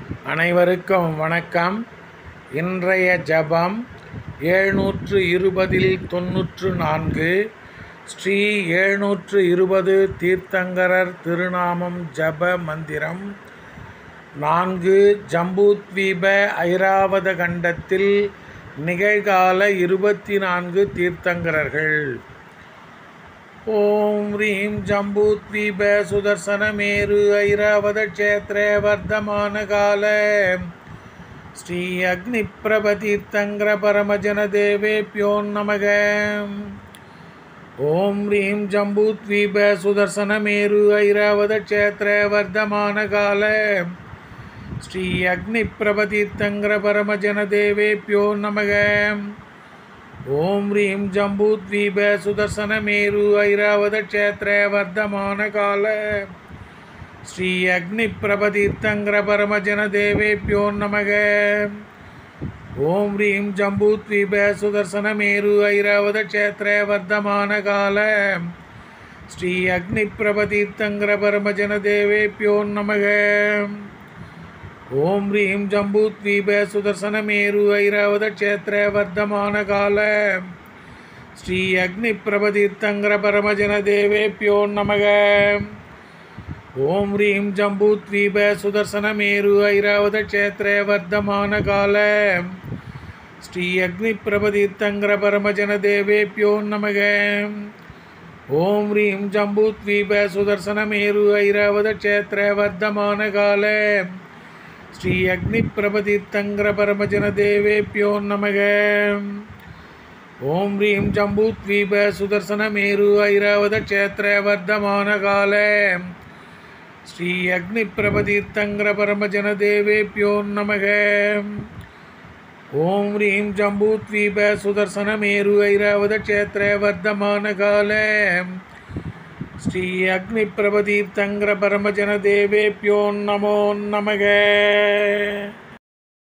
அனைவருக்கும் வணக்கம். இன்றைய ஜபம் 720-94 ஸ்ரீ 720 தீர்த்தங்கரர் திருநாமம் ஜப மந்திரம். 4 ஜம்பூத்வீப ஐராவத கண்டத்தில் நிகழ்கால 24 தீர்த்தங்கரர்கள். ஓம் ரீம் ஜம்பூத்வீப சுதர்சனமேரு ஐராவத க்ஷேத்ர வர்தமான கால ஸ்ரீ அக்னி பிரபதீர்த்தங்கர பரமஜன தேவேப்யோ நமக. ஓம் ரீம் ஜம்பூத்வீப சுதர்சனமேரு ஐராவத க்ஷேத்ர வர்தமான கால ஸ்ரீ அக்னி பிரபதீர்த்தங்கர பரமஜன தேவேப்யோ நமக. ஓம் ரீம் ஜம்பூத்வீப சுதர்சனமேரு ஐராவத க்ஷேத்ர வர்தமான கால ஸ்ரீ அக்னி பிரபதீர்த்தங்கர பரமஜன தேவேப்யோ நமக. ஓம் ரீம் ஜம்பூத்வீப சுதர்சனமேரு ஐராவத க்ஷேத்ர வர்தமான கால ஸ்ரீ அக்னி பிரபதீர்த்தங்கர பரமஜன தேவேப்யோ நமக. ஓம் ரீம் ஜம்பூத்வீப சுதர்சனமேரு ஐராவத க்ஷேத்ர வர்தமான கால ஸ்ரீ அக்னி பிரபதீர்த்தங்கர பரமஜன தேவேப்யோ நமக. ஓம் ரீம் ஜம்பூத்வீப சுதர்சனமேரு ஐராவத க்ஷேத்ர வர்தமான கால ஸ்ரீ அக்னி பிரபதீர்த்தங்கர பரமஜன தேவேப்யோ நமக. ஓம் ரீம் ஜம்பூத்வீப சுதர்சனமேரு ஐராவத க்ஷேத்ர வர்தமான கால ஸ்ரீ அக்னி பிரபதீர்த்தங்கர பரமஜன தேவேப்யோ நமக. ஓம் ரீம் ஜம்பூத்வீப சுதர்சனமேரு ஐராவத க்ஷேத்ர வர்தமான கால ஸ்ரீ அக்னி பிரபதீர்த்தங்கர பரமஜன தேவேப்யோ நமக. ஓம் ரீம் ஜம்பூத்வீப சுதர்சனமேரு ஐராவத க்ஷேத்ர வர்தமான கால ஸ்ரீ அக்னி பிரபதீர்த்தங்கர பரமஜன தேவேப்யோ நமோ நமக.